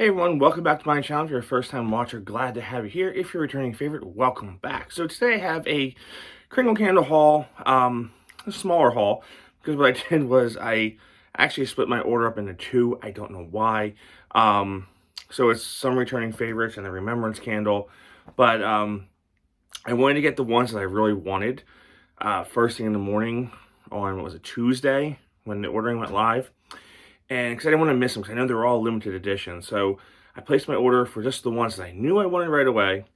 Hey everyone, welcome back to my channel. If you're a first time watcher, glad to have you here. If you're a returning favorite, welcome back. So today I have a Kringle candle haul, a smaller haul, because what I did was I actually split my order up into two. I don't know why. So it's some returning favorites and a Remembrance candle, but I wanted to get the ones that I really wanted first thing in the morning on, what was it, Tuesday, when the ordering went live. And because I didn't want to miss them, because I know they're all limited edition. So I placed my order for just the ones that I knew I wanted right away.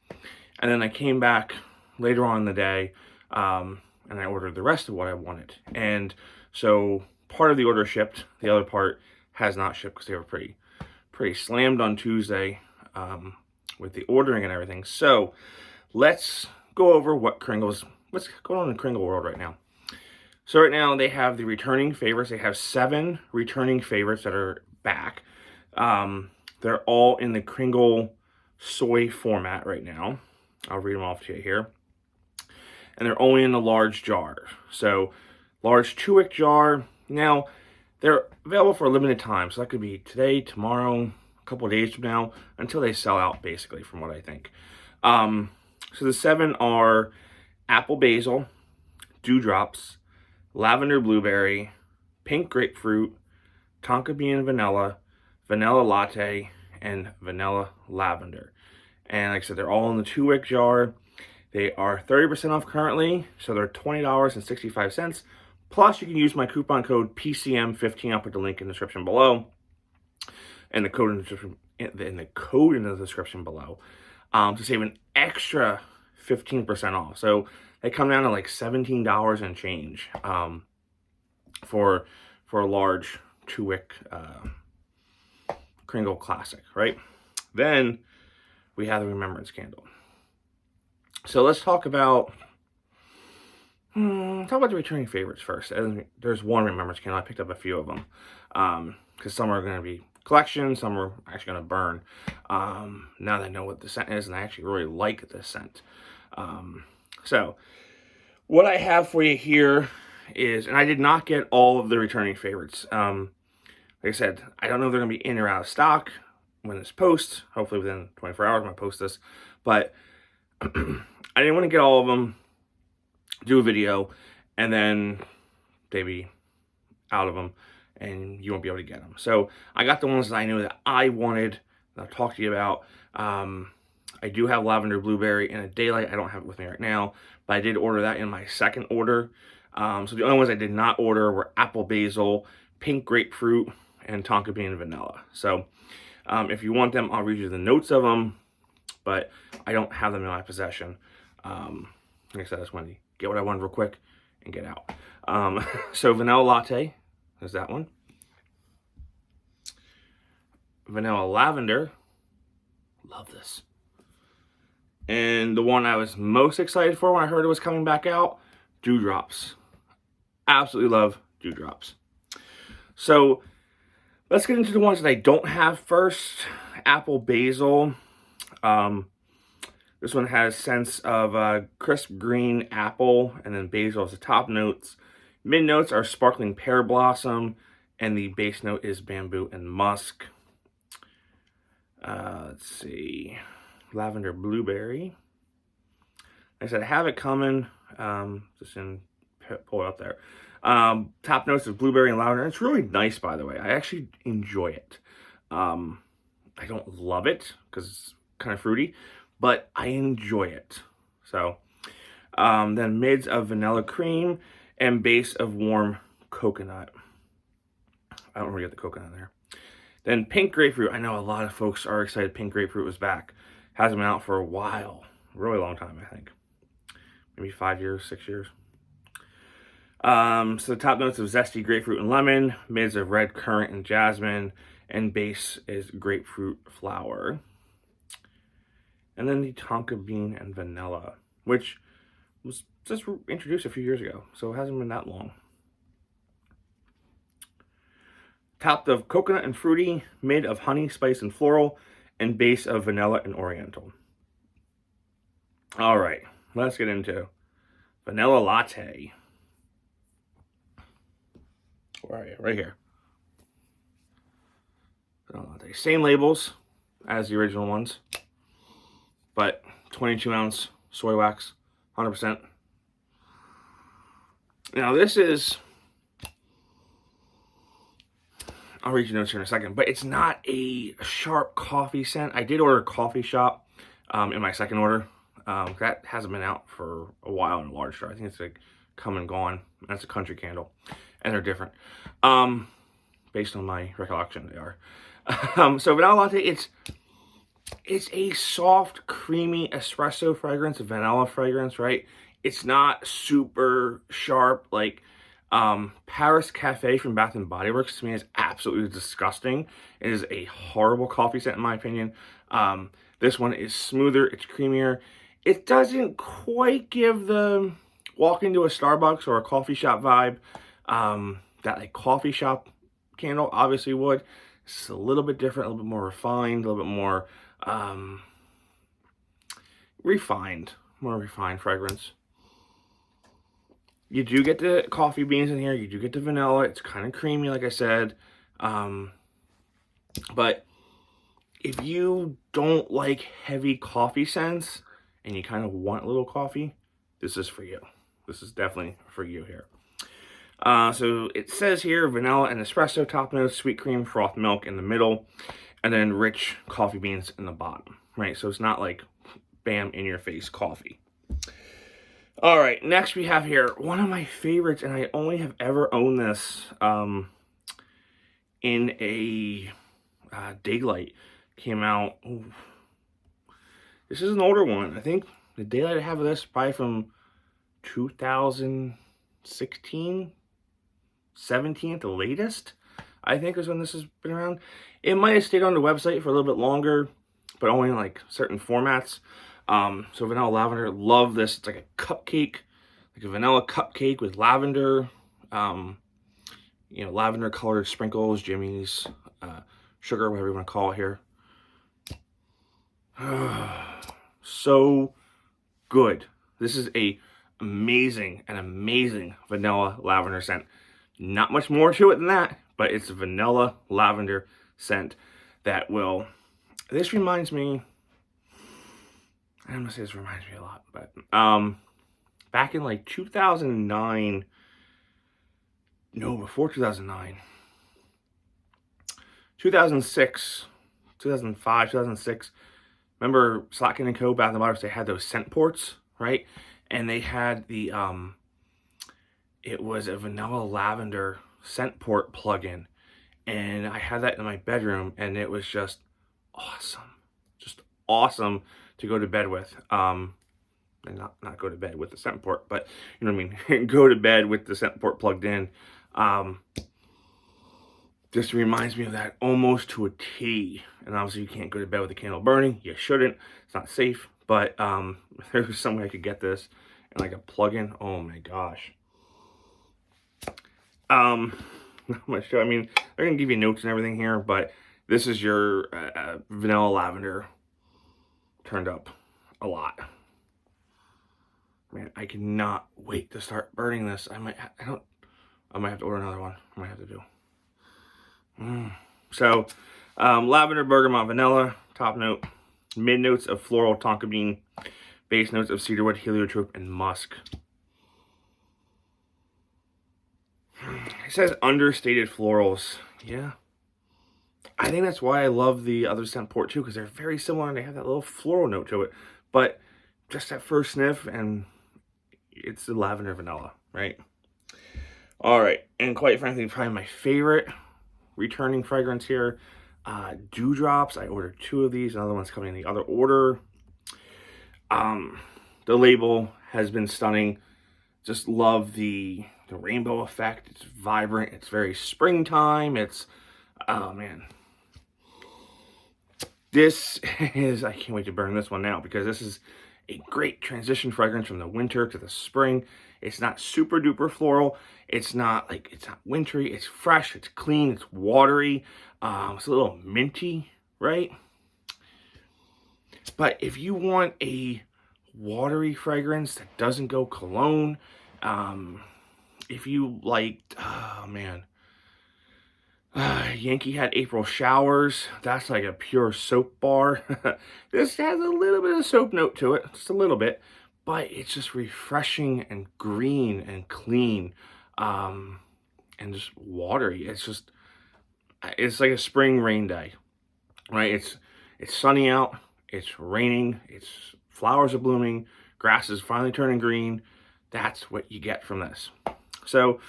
And then I came back later on in the day, and I ordered the rest of what I wanted. And so part of the order shipped. The other part has not shipped because they were pretty slammed on Tuesday with the ordering and everything. So let's go over what's going on in the Kringle world right now. So right now they have the returning favorites. They have 7 returning favorites that are back. They're all in the Kringle soy format right now. I'll read them off to you here. And they're only in the large jar. So large 2-wick jar. Now they're available for a limited time. So that could be today, tomorrow, a couple of days from now, until they sell out, basically, from what I think. So the 7 are apple basil, dewdrops, lavender blueberry, pink grapefruit, tonka bean vanilla, vanilla latte, and vanilla lavender. And like I said, they're all in the 2-wick jar. They are 30% off currently, so they're $20.65. Plus, you can use my coupon code PCM15. I'll put the link in the description below, and the code in the description below, to save an extra 15% off. So they come down to like $17 and change for a large 2-wick Kringle classic, right? Then we have the Remembrance candle. So let's talk about the returning favorites first. And there's one Remembrance candle. I picked up a few of them because some are going to be collections, some are actually going to burn. Now that I know what the scent is, and I actually really like this scent. So what I have for you here is, and I did not get all of the returning favorites. Like I said, I don't know if they're going to be in or out of stock when this posts. Hopefully within 24 hours I'm going to post this. But I didn't want to get all of them, do a video, and then they be out of them, and you won't be able to get them. So I got the ones that I knew that I wanted, that I'll talk to you about. I do have lavender blueberry in a daylight. I don't have it with me right now, but I did order that in my second order. So the only ones I did not order were apple basil, pink grapefruit, and tonka bean vanilla. So if you want them, I'll read you the notes of them, but I don't have them in my possession. Like I said, I just wanted to get what I wanted real quick and get out. So vanilla latte is that one. Vanilla lavender, love this. And the one I was most excited for when I heard it was coming back out, dewdrops. Absolutely love dewdrops. So let's get into the ones that I don't have first. Apple basil. This one has scents of crisp green apple, and then basil is the top notes. Mid notes are sparkling pear blossom, and the base note is bamboo and musk. Let's see. Lavender blueberry. Like I said, I have it coming. Pull it up there. Top notes of blueberry and lavender. It's really nice, by the way. I actually enjoy it. I don't love it because it's kind of fruity, but I enjoy it. So then mids of vanilla cream and base of warm coconut. I don't really get the coconut there. Then pink grapefruit. I know a lot of folks are excited pink grapefruit was back. Hasn't been out for a while. A really long time, I think. Maybe 5 years, 6 years. So the top notes of zesty grapefruit and lemon, mids of red currant and jasmine, and base is grapefruit flower. And then the tonka bean and vanilla, which was just introduced a few years ago, so it hasn't been that long. Topped of coconut and fruity, mid of honey, spice, and floral, and base of vanilla and oriental. All right, let's get into vanilla latte. Where are you? Right here. Vanilla latte. Same labels. as the original ones, but 22-ounce soy wax, 100%. Now this is, I'll read your notes here in a second, but it's not a sharp coffee scent. I did order a coffee shop in my second order. That hasn't been out for a while in a large store. I think it's like come and gone. That's a country candle, and they're different. Based on my recollection, they are. So vanilla latte, it's a soft, creamy espresso fragrance, a vanilla fragrance, right? It's not super sharp like Paris Cafe from Bath and Body Works. To me is absolutely disgusting. It is a horrible coffee scent in my opinion. This one is smoother, it's creamier. It doesn't quite give the walk into a Starbucks or a coffee shop vibe that like coffee shop candle obviously would. It's a little bit different, a little bit more refined, a little bit more refined fragrance. You do get the coffee beans in here. You do get the vanilla. It's kind of creamy, like I said. But if you don't like heavy coffee scents and you kind of want a little coffee, this is for you. This is definitely for you here. So it says here vanilla and espresso top notes, sweet cream, froth milk in the middle, and then rich coffee beans in the bottom, right? So it's not like bam in your face coffee. All right, next we have here one of my favorites, and I only have ever owned this in a Daylight. Came out. Ooh, this is an older one. I think the Daylight I have of this probably from 2016, 17 at the latest. I think is when this has been around. It might have stayed on the website for a little bit longer, but only in like certain formats. So vanilla lavender, love this. It's like a cupcake, like a vanilla cupcake with lavender, you know, lavender colored sprinkles, jimmies, sugar, whatever you want to call it here. So good. This is an amazing vanilla lavender scent. Not much more to it than that, but it's a vanilla lavender scent that will, this reminds me, I'm gonna say this reminds me a lot, but back in like 2009, no, before 2009, 2006, 2005, 2006, remember Slatkin & Co, Bath & Body Works, they had those scent ports, right? And they had the, it was a vanilla lavender scent port plug-in. And I had that in my bedroom, and it was just awesome. Just awesome to go to bed with. And not go to bed with the scent port, but you know what I mean? Go to bed with the scent port plugged in. Just reminds me of that almost to a T. And obviously you can't go to bed with the candle burning. You shouldn't. It's not safe. But if there was some way I could get this and like a plug-in, oh my gosh. Not much show. I mean, they're gonna give you notes and everything here, but this is your vanilla lavender turned up a lot. Man, I cannot wait to start burning this. I might have to order another one. I might have to do. So, lavender, bergamot, vanilla, top note, mid notes of floral, tonka bean, base notes of cedarwood, heliotrope, and musk. It says understated florals. Yeah. I think that's why I love the other scent port too, because they're very similar and they have that little floral note to it. But just that first sniff, and it's the lavender vanilla, right? All right, and quite frankly, probably my favorite returning fragrance here, Dewdrops. I ordered 2 of these. Another one's coming in the other order. The label has been stunning. Just love the rainbow effect. It's vibrant. It's very springtime. It's, oh man. This is, I can't wait to burn this one now, because this is a great transition fragrance from the winter to the spring. It's not super duper floral. It's not wintry. It's fresh. It's clean. It's watery. It's a little minty, right? But if you want a watery fragrance that doesn't go cologne, if you like, oh man, Yankee had April showers. That's like a pure soap bar. This has a little bit of soap note to it, just a little bit, but it's just refreshing and green and clean, and just watery. It's like a spring rain day, right? It's sunny out, it's raining, it's flowers are blooming, grass is finally turning green. That's what you get from this. So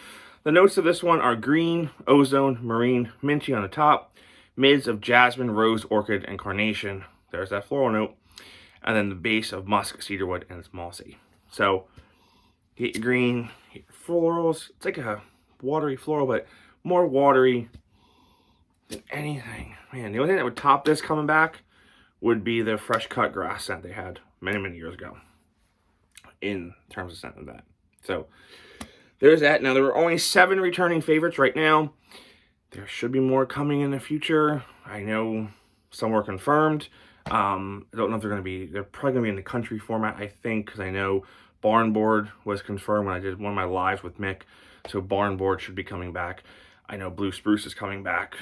the notes of this one are green, ozone, marine, minty on the top, mids of jasmine, rose, orchid, and carnation. There's that floral note. And then the base of musk, cedarwood, and it's mossy. So you get your green, you get your florals. It's like a watery floral, but more watery than anything. Man, the only thing that would top this coming back would be the fresh cut grass scent they had many, many years ago in terms of scent of that. So there's that. Now, there are only 7 returning favorites right now. There should be more coming in the future. I know some were confirmed. I don't know if they're probably going to be in the country format, I think, because I know Barn Board was confirmed when I did one of my lives with Mick. So Barn Board should be coming back. I know Blue Spruce is coming back.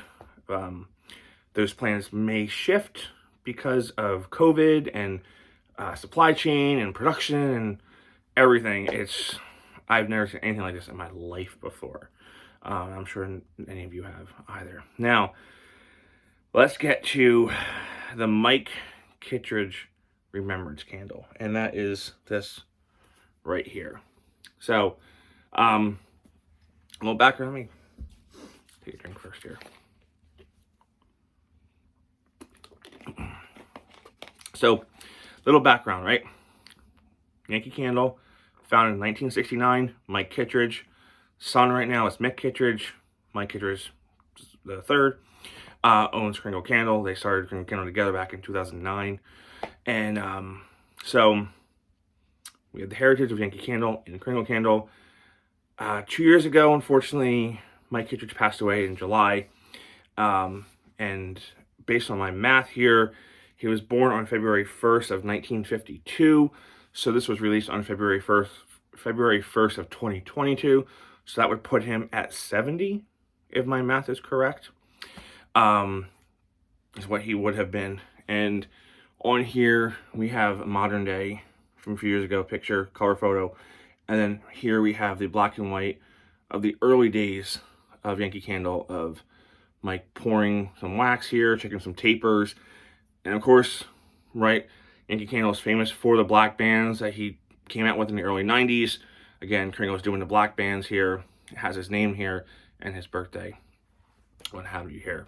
Those plans may shift because of COVID and supply chain and production and everything. I've never seen anything like this in my life before. I'm sure any of you have either. Now, let's get to the Mike Kittredge Remembrance candle. And that is this right here. So, a little background. Let me take a drink first here. So, little background, right? Yankee Candle, founded in 1969, Mike Kittredge. Son right now is Mick Kittredge. Mike Kittredge, the third, owns Kringle Candle. They started Kringle Candle together back in 2009. And so we have the heritage of Yankee Candle and Kringle Candle. 2 years ago, unfortunately, Mike Kittredge passed away in July. And based on my math here, he was born on February 1st of 1952. So this was released on February 1st of 2022. So that would put him at 70, if my math is correct. Is what he would have been. And on here, we have a modern day from a few years ago picture, color photo. And then here we have the black and white of the early days of Yankee Candle, of Mike pouring some wax here, checking some tapers. And of course, right, Yankee Candle is famous for the black bands that he came out with in the early 90s. Again, Kringle's doing the black bands here. It has his name here and his birthday. What have you here.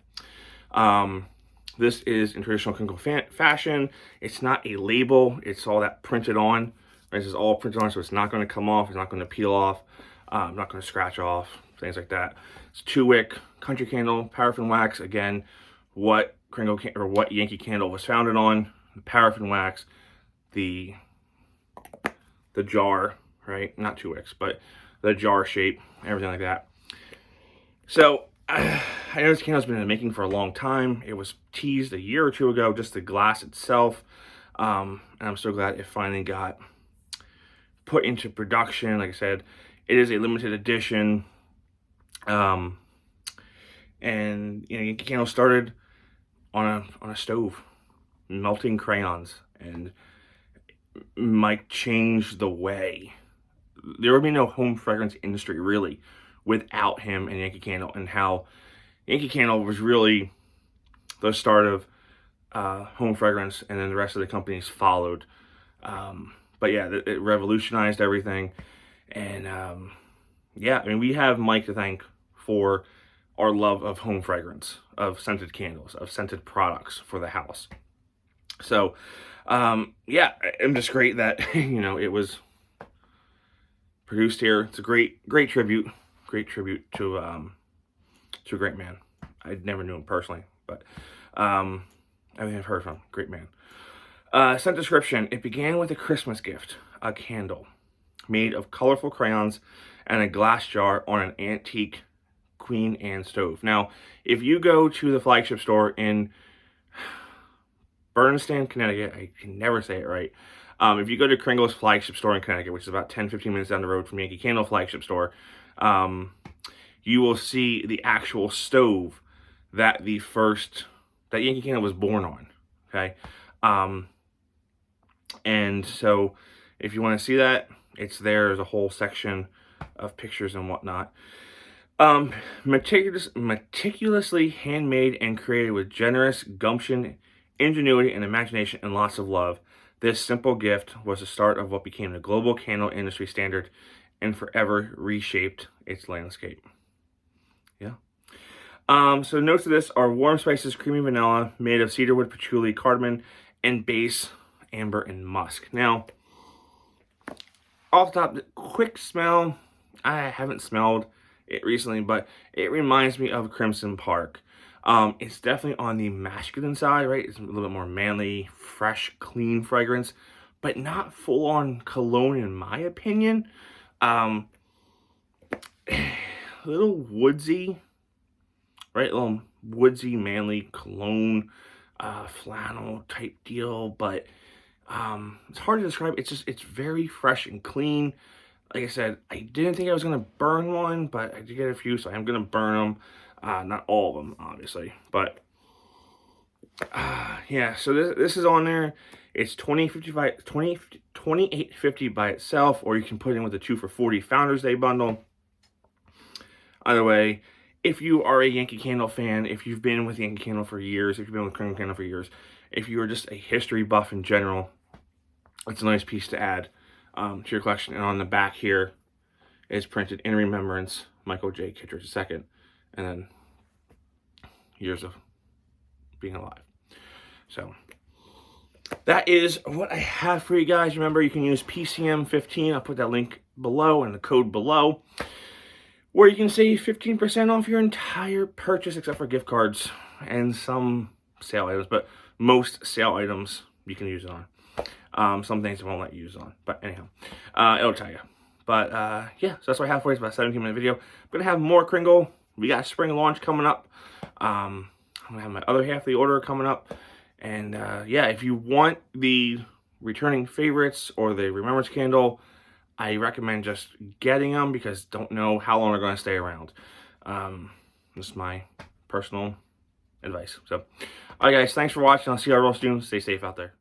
This is in traditional Kringle fashion. It's not a label. It's all that printed on. This is all printed on, so it's not going to come off. It's not going to peel off. Not going to scratch off. Things like that. It's 2-wick country candle, paraffin wax. Again, what Yankee Candle was founded on. The paraffin wax, the jar, right? Not 2 wicks, but the jar shape, everything like that. So I know this candle's been in the making for a long time. It was teased a year or two ago, just the glass itself. And I'm so glad it finally got put into production. Like I said, it is a limited edition. And you know, Yankee Candle started on a stove, melting crayons, and Mike changed the way. There would be no home fragrance industry really without him and Yankee Candle, and how Yankee Candle was really the start of home fragrance, and then the rest of the companies followed. But yeah, it revolutionized everything. And yeah, I mean, we have Mike to thank for our love of home fragrance, of scented candles, of scented products for the house. So yeah, I'm just great that you know, it was produced here. It's a great tribute to a great man. I never knew him personally, but everything I've heard from, great man. Scent description: it began with a Christmas gift, a candle made of colorful crayons and a glass jar on an antique Queen Anne stove. Now, if you go to the flagship store in Bernston, Connecticut, I can never say it right. If you go to Kringle's flagship store in Connecticut, which is about 10-15 minutes down the road from Yankee Candle flagship store, you will see the actual stove that that Yankee Candle was born on. Okay. And so if you want to see that, it's there. There's a whole section of pictures and whatnot. Meticulously handmade and created with generous gumption, ingenuity, and imagination, and lots of love. This simple gift was the start of what became the global candle industry standard and forever reshaped its landscape. Yeah. So notes of this are warm spices, creamy vanilla, made of cedarwood, patchouli, cardamom, and base, amber, and musk. Now, off the top, quick smell. I haven't smelled it recently, but it reminds me of Crimson Park. It's definitely on the masculine side, right? It's a little bit more manly, fresh, clean fragrance, but not full-on cologne in my opinion. A little woodsy, right? A little woodsy, manly cologne, flannel type deal, but it's hard to describe. It's very fresh and clean. Like I said, I didn't think I was going to burn one, but I did get a few, so I'm going to burn them. Not all of them, obviously, but yeah, so this is on there. It's $28.50 by itself, or you can put in with the 2 for $40 Founders Day bundle. Either way, if you are a Yankee Candle fan, if you've been with Yankee Candle for years, if you've been with Kringle Candle for years, if you are just a history buff in general, it's a nice piece to add to your collection. And on the back here is printed in remembrance, Michael J. Kittredge II, and then years of being alive. So that is what I have for you guys. Remember, you can use PCM15. I'll put that link below and the code below, where you can save 15% off your entire purchase, except for gift cards and some sale items. But most sale items you can use it on. Some things it won't let you use on. But anyhow, it'll tell you. But yeah, so that's what I have for you. It's about a 17-minute video. I'm going to have more Kringle. We got spring launch coming up. I'm going to have my other half of the order coming up. And yeah, if you want the returning favorites or the Remembrance candle, I recommend just getting them, because don't know how long they're going to stay around. This is my personal advice. So, all right, guys, thanks for watching. I'll see you all real soon. Stay safe out there.